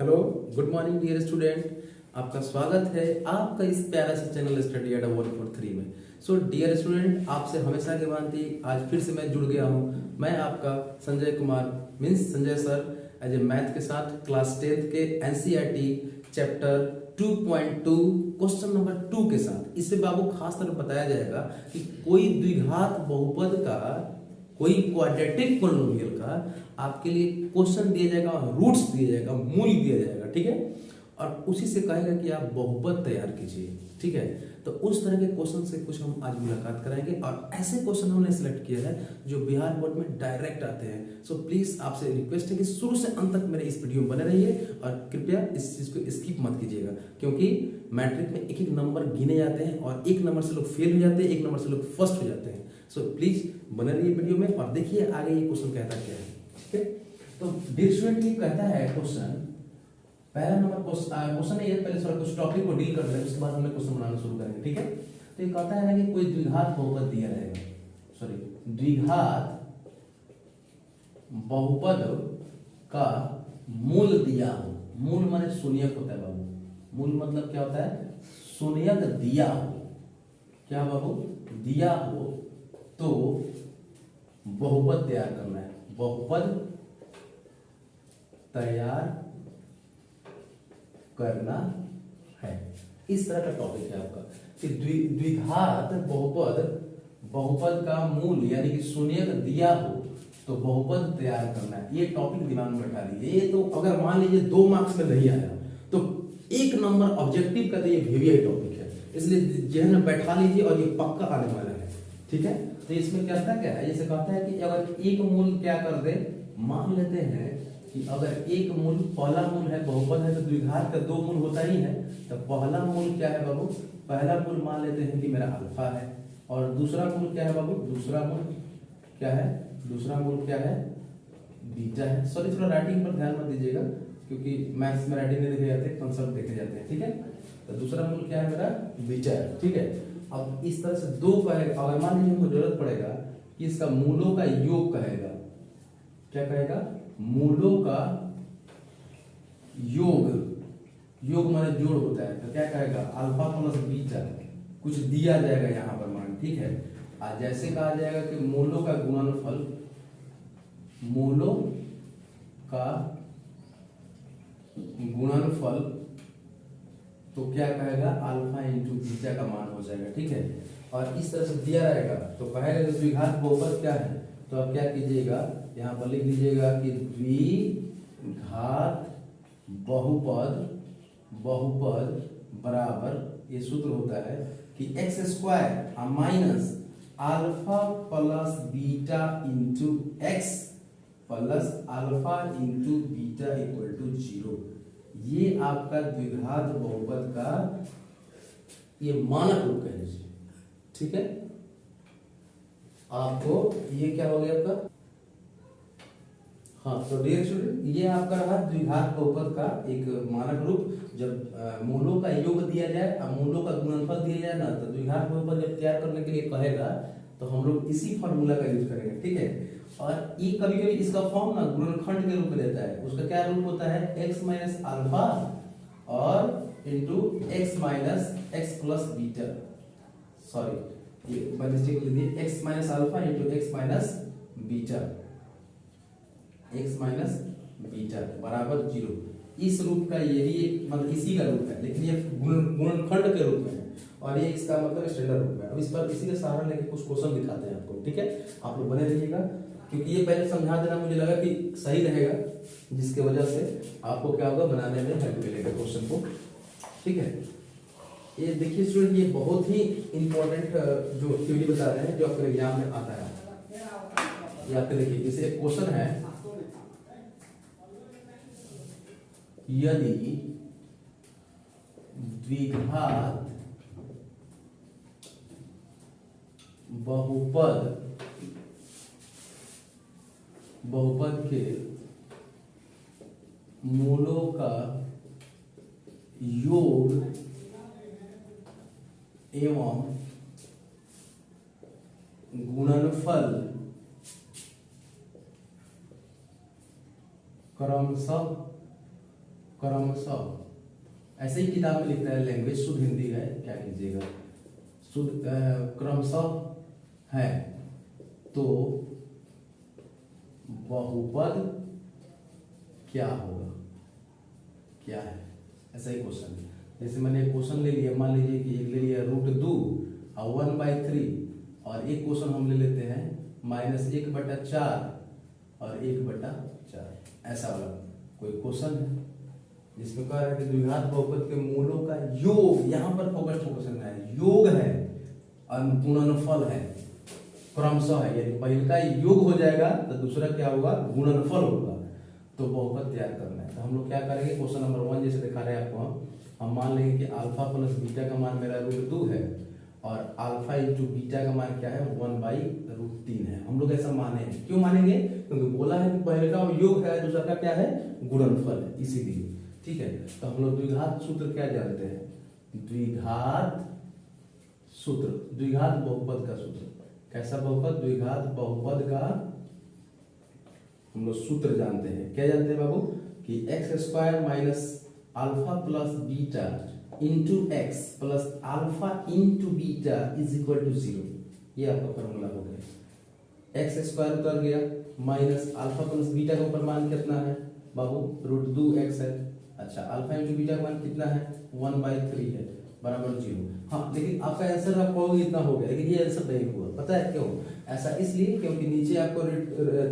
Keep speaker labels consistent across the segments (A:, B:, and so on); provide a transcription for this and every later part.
A: Hello, good morning dear student. आपका स्वागत है आपका इस प्यारा सा चैनल स्टडी एट 143 में। सो डियर स्टूडेंट, आपसे हमेशा की भांति आज फिर से मैं जुड़ गया हूँ। मैं आपका Sanjay Kumar means Sanjay sir as a math के साथ क्लास 10th के एनसीईआरटी चैप्टर 2.2 क्वेश्चन नंबर 2 के साथ। इससे बाबू खास तौर पर बताया जाएगा कि कोई द्विघात बहुपद का, कोई क्वाड्रेटिक पॉलिनोमियल का आपके लिए क्वेश्चन दिया जाएगा, रूट्स दिया जाएगा, मूल दिया जाएगा, ठीक है। और उसी से कहेगा कि आप बहुपद तैयार कीजिए, ठीक है। तो उस तरह के क्वेश्चन से कुछ हम आज मुलाकात कराएंगे और ऐसे क्वेश्चन हमने सिलेक्ट किया है जो बिहार बोर्ड में डायरेक्ट आते हैं। सो प्लीज आपसे रिक्वेस्ट है कि शुरू से अंत तक मेरे इस वीडियो में बने रहिए और कृपया इस चीज को स्किप मत कीजिएगा, क्योंकि मैट्रिक में एक एक नंबर गिने जाते हैं और एक नंबर से लोग फेल हो जाते हैं, एक नंबर से लोग फर्स्ट हो जाते हैं। सो प्लीज बने रहिए वीडियो में और देखिए आगे ये क्वेश्चन कहता क्या है, ठीक है। तो डियर स्टूडेंट, ये कहता है क्वेश्चन, पहला नंबर क्वेश्चन है ये। पहले थोड़ा कुछ टॉपिक को डील कर रहे हैं, उसके बाद हमें क्वेश्चन बनाना शुरू करेंगे, ठीक है। तो ये कहता है ना कि कोई द्विघात बहुपद दिया रहेगा, सॉरी द्विघात बहुपद का मूल दिया हो। मूल माने शून्यक होता है बाबू। मूल मतलब क्या होता है? शून्यक दिया हो। क्या बाबू? दिया हो तो बहुपद तैयार करना है। बहुपद तैयार करना है, इस तरह का टॉपिक है आपका कि द्विघात बहुपद का मूल यानी कि शून्यक दिया हो तो बहुपद तैयार करना है। ये टॉपिक दिमाग में बैठा लीजिए। ये तो अगर मान लीजिए 2 मार्क्स में नहीं आया तो 1 नंबर ऑब्जेक्टिव का तो ये वीवीआई टॉपिक है, इसलिए जहन में बैठा लीजिए और ये पक्का आने वाला है, ठीक है। तो इसमें क्या है, जैसे कहता है कि अगर एक मूल क्या कर दे, मान लेते हैं कि अगर एक मूल, पहला मूल है, बहुपद है तो द्विघात का 2 मूल होता ही है। तो पहला मूल क्या है बाबू? पहला मूल मान लेते हैं कि मेरा अल्फा है और दूसरा मूल क्या है बाबू? दूसरा मूल क्या है? दूसरा मूल क्या है? बीटा है। सॉरी, थोड़ा राइटिंग पर ध्यान मत दीजिएगा क्योंकि मैथ्स में राइटिंग नहीं देखे जाते, कंसेप्ट देखे जाते हैं, ठीक है। तो दूसरा मूल क्या है मेरा? बीटा है, ठीक है। अब इस तरह से 2 कहेगा, अगर मान लीजिए हमको जरूरत पड़ेगा कि इसका मूलों का योग कहेगा। क्या कहेगा? मूलों का योग। योग माने जोड़ होता है, तो क्या कहेगा? Alpha plus beta. कुछ दिया जाएगा यहां पर मान, ठीक है। आज जैसे कहा जाएगा कि मूलों का गुणनफल, मूलों का गुणनफल, तो क्या कहेगा? अल्फा इंटू बीटा का मान हो जाएगा, ठीक है। और इस तरह से दिया रहेगा तो कहेगा कि द्विघात बहुपद क्या है, तो आप क्या कीजिएगा, यहाँ पर लिख लीजिएगा कि द्विघात बहुपद बराबर, ये सूत्र होता है कि x square minus alpha plus beta into x plus alpha into beta equal to 0। ये आपका द्विघात बहुपद का ये मानक रूप है, ठीक है। आपको ये क्या हो गया आपका? हाँ, तो डियर स्टूडेंट, ये आपका रहा द्विघात बहुपद का एक मानक रूप। जब मूलों का योग दिया जाए और मूलों का गुणनफल दिया जाए ना, तो द्विघात बहुपद जब तैयार करने के लिए कहेगा तो हम लोग इसी फॉर्मूला का यूज करेंगे, ठीक है। और ये कभी कभी इसका फॉर्म ना गुणनखंड के रूप में रहता है। उसका क्या रूप होता है? x माइनस अल्फा और into x minus x plus beta, sorry ये मिस्टेक लिख दी, x minus alpha into x minus beta, x minus beta बराबर 0। इस रूप का ये भी मतलब इसी का रूप है, लेकिन ये गुणनखंड के रूप में है और ये इसका मतलब स्टैंडर्ड रूप है। अब इस पर इसी का सहारा लेके कुछ क्वेश्चन दिखाते हैं आपको, ठीक है। आप लोग बने रहिएगा क्योंकि ये पहले समझा देना मुझे लगा कि सही रहेगा, जिसके वजह से आपको क्या होगा, बनाने में हेल्प मिलेगा क्वेश्चन को, ठीक है। ये देखिए स्टूडेंट, ये बहुत ही इंपॉर्टेंट जो थ्योरी बता रहे हैं जो आपके एग्जाम में आता है। ये आपके देखिए, जैसे एक क्वेश्चन है, यदि द्विघात बहुपद के मूलों का योग एवं गुणनफल क्रमशः क्रमशः, ऐसे ही किताब में लिखता है, लैंग्वेज शुद्ध हिंदी है, क्या कीजिएगा, शुद्ध क्रमशः है तो बहुपद क्या होगा, क्या है, ऐसा ही क्वेश्चन है। जैसे मैंने एक क्वेश्चन ले लिया, मान लीजिए कि एक ले लिया √2 और 1/3, और एक क्वेश्चन हम ले लेते हैं -1/4 और 1/4, ऐसा वाला कोई क्वेश्चन है जिसमें कह रहा है कि द्विघात बहुपद के मूलों का योग, यहाँ पर फोकस करना है, योग है और गुणनफल है, क्रमशः है, यानी पहले का योग हो जाएगा तो दूसरा क्या होगा, गुणनफल होगा, तो बहुपद तैयार करना है। तो हम लोग क्या करेंगे, क्वेश्चन नंबर 1 जैसे दिखा रहे हैं आपको, हम मान लेंगे कि अल्फा प्लस बीटा का मान मेरा √2 है और अल्फा इंटू बीटा का मान क्या है, 1/√3 है। हम लोग ऐसा माने हैं, क्यों मानेंगे, क्योंकि बोला है कि पहले का योग है, दूसरा का क्या है, गुणनफल है, इसीलिए। ठीक है, तो हम लोग द्विघात सूत्र क्या जानते हैं, द्विघात सूत्र, द्विघात बहुपद का सूत्र, कैसा बहुपद, द्विघात बहुपद का हम लोग सूत्र जानते हैं। क्या जानते हैं बाबू, कि x² minus alpha plus beta into x plus alpha into beta is equal to 0, ये आपका फॉर्मूला हो गया। x² उतर गया, माइनस अल्फा प्लस बीटा का ऊपर मान कितना है बाबू, √2x है। अच्छा, अल्फा इंटू बीटा का मान कितना है, 1/3 है, बराबर 0। हाँ, लेकिन आपका आंसर आप कहोगे इतना हो गया, लेकिन ये आंसर नहीं हुआ। पता है क्यों ऐसा, इसलिए क्योंकि नीचे आपको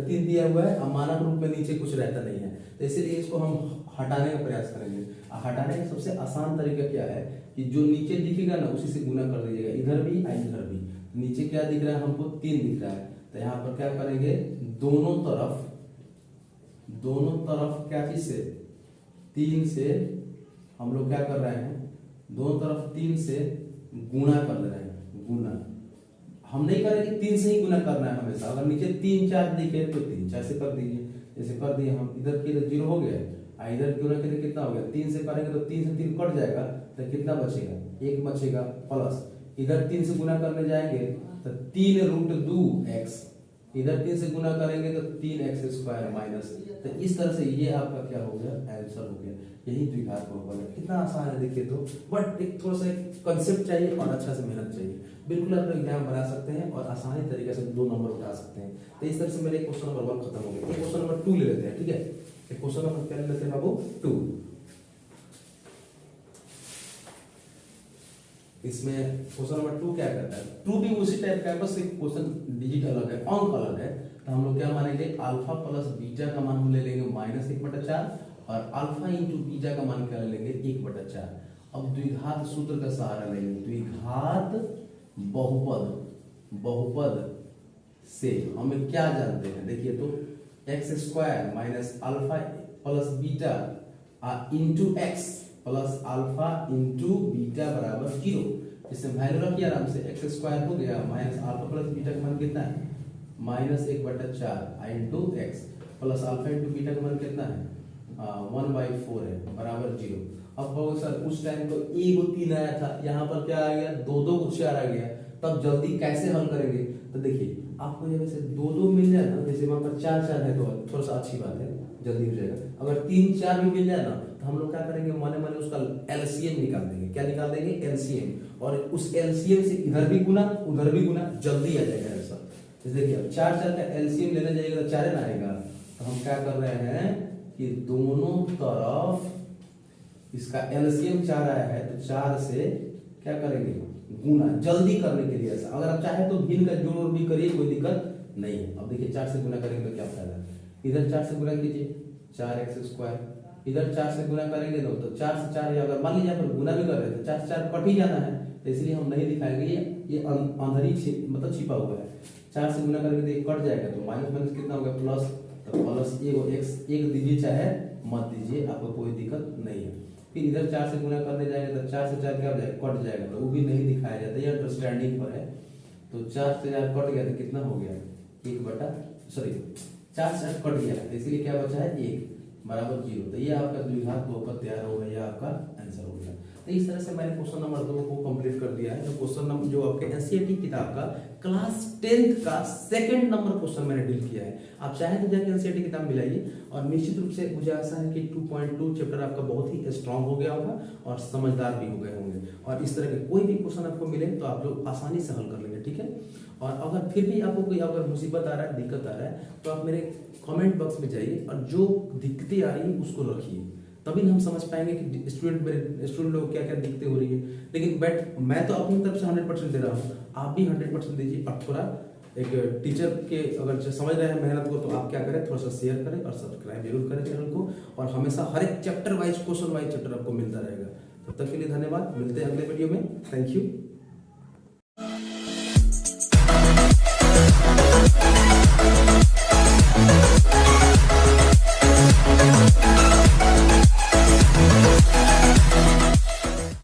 A: 3 दिया हुआ है और मानक रूप में नीचे कुछ रहता नहीं है, तो इसीलिए इसको हम हटाने का प्रयास करेंगे। हटाने का सबसे आसान तरीका क्या है कि जो नीचे दिखेगा ना उसी से गुना कर दीजिएगा, इधर भी और इधर भी। नीचे क्या दिख रहा है हमको, 3 दिख रहा है, तो यहाँ पर क्या करेंगे, दोनों तरफ क्या चीज से, 3 से हम लोग क्या कर रहे हैं, दोनों तरफ 3 से गुणा कर रहे हैं, गुना। हम नहीं कर रहे कि 3 से ही गुना करना है हमेशा, अगर नीचे 3 4 दिखे तो 3 4 से कर दीजिए, जैसे कर दिए हम, इधर की 0 हो गया, इधर गुना के लिए कितना हो गया, 3 से करेंगे तो 3 से 3 कट जाएगा, तो कितना बचेगा, 1 बचेगा, प्लस इधर 3 से गुना करने जाएंगे तो 3√2x, इधर 3 से गुना करेंगे तो 3x² माइनस, तो इस तरह से ये आपका क्या हो गया, आंसर हो गया। यही द्विघात बहुपद है, कितना आसान है देखिए। तो बट एक थोड़ा सा कंसेप्ट चाहिए और अच्छा से मेहनत चाहिए। बिल्कुल आप एग्जाम बना सकते हैं और आसानी तरीके से 2 नंबर उठा सकते हैं। तो इस तरह से मेरे क्वेश्चन नंबर 1 खत्म हो गया। क्वेश्चन नंबर 2 ले लेते हैं, ठीक है। क्वेश्चन नंबर क्या ले लेते हैं बाबू, 2। इसमें क्वेश्चन नंबर 2 क्या करता है, 2 भी उसी टाइप का है, बस एक क्वेश्चन डिजिट अलग है, अंक अलग है। तो हम लोग क्या मानेंगे, अल्फा प्लस बीटा का मान हम ले लेंगे -1/4 और अल्फा इंटू बीटा का मान क्या ले लेंगे, 1/4। अब द्विघात सूत्र का सहारा लेंगे, द्विघात बहुपद से हमें क्या जानते हैं, देखिए तो x² minus alpha plus beta into x plus alpha into beta बराबर 0। इससे वैल्यू रखिए आराम से, x² हो गया माइनस अल्फा प्लस बीटा का मान कितना है, -1/4 into x plus alpha into beta का मान कितना है, 1/4 है, बराबर 0। अब कहोगे सर उस टाइम तो 1/3 आया था, यहाँ पर क्या आ गया, 2 को 4 आ गया, तब जल्दी कैसे हल करेंगे। तो देखिए आपको जब ऐसे 2 मिल जाए ना, जैसे वहां पर 4 है तो थोड़ा सा अच्छी बात है, जल्दी हो जाएगा। अगर 3 4 भी मिल जाए ना, तो हम लोग क्या करेंगे, माने उसका एलसीएम निकाल देंगे। क्या निकाल देंगे, एलसीएम, और उस एलसीएम से इधर भी गुना उधर भी गुना, जल्दी आ जाएगा आंसर। जैसे देखिए अब 4 का एलसीएम लेने जाइएगा तो 4 ना आएगा, तो हम क्या कर रहे हैं कि दोनों तरफ इसका एलसीएम 4 आया है तो 4 से क्या करेंगे, गुना, जल्दी करने के लिए। ऐसा अगर आप चाहे तो भिन्न का जोड़ भी करिए, कोई दिक्कत नहीं है। अब देखिए 4 से गुना करेंगे तो क्या फायदा है, इधर 4 से गुना कीजिए 4x², इधर 4 से गुना करेंगे तो 4 से 4, अगर मान लीजिए पर गुना भी कर रहे हैं तो 4 से 4 कट ही जाना है, तो इसलिए हम नहीं दिखाएंगे, ये अंदर ही मतलब छिपा हुआ है। 4 से गुना करेंगे तो ये कट जाएगा, तो माइनस कितना होगा, प्लस, तो प्लस एक दीजिए चाहे मत दीजिए, आपको कोई दिक्कत नहीं है। फिर इधर 4 से गुना करने जाएंगे तो 4 से 4 क्या हो जाएगा, कट जाएगा, तो वो भी नहीं दिखाया जाता, ये अंडरस्टैंडिंग पर है। तो 4 से 4 कट गया तो कितना हो गया, 4 से 8 कट गया, तो इसलिए क्या बचा है 1, बराबर 0। तो ये आपका द्विघात बहुपद तैयार हो गया, ये आपका आंसर हो गया। तो इस तरह से मैंने क्वेश्चन नंबर 2 को कंप्लीट कर दिया है। जो क्वेश्चन नंबर जो आपके एनसीईआरटी किताब का क्लास 10th का सेकंड नंबर क्वेश्चन मैंने डील किया है। आप चाहें तो जाके एनसीईआरटी किताब मिलाइए, और निश्चित रूप से मुझे आशा है कि 2.2 चैप्टर आपका बहुत ही स्ट्रांग हो गया होगा और समझदार भी हो गए होंगे, और इस तरह के कोई भी क्वेश्चन आपको मिले तो आप लोग आसानी से हल कर लेंगे, ठीक है। और अगर फिर भी आपको कोई अगर मुसीबत आ रहा है, दिक्कत आ रहा है, तो आप मेरे कमेंट बॉक्स में जाइए और जो दिक्कतें आ रही हैं उसको रखिए, तभी हम समझ पाएंगे कि स्टूडेंट लोग क्या क्या दिक्कतें हो रही है। लेकिन बट मैं तो अपनी तरफ से 100% दे रहा हूँ, आप भी 100% दीजिए। और थोड़ा एक टीचर के अगर समझ रहे हैं मेहनत को, तो आप क्या करें, थोड़ा सा शेयर करें और सब्सक्राइब जरूर करें चैनल को, और हमेशा हर एक chapter wise question wise chapter आपको मिलता रहेगा। तब तक के लिए धन्यवाद, मिलते हैं अगले वीडियो में। Thank you.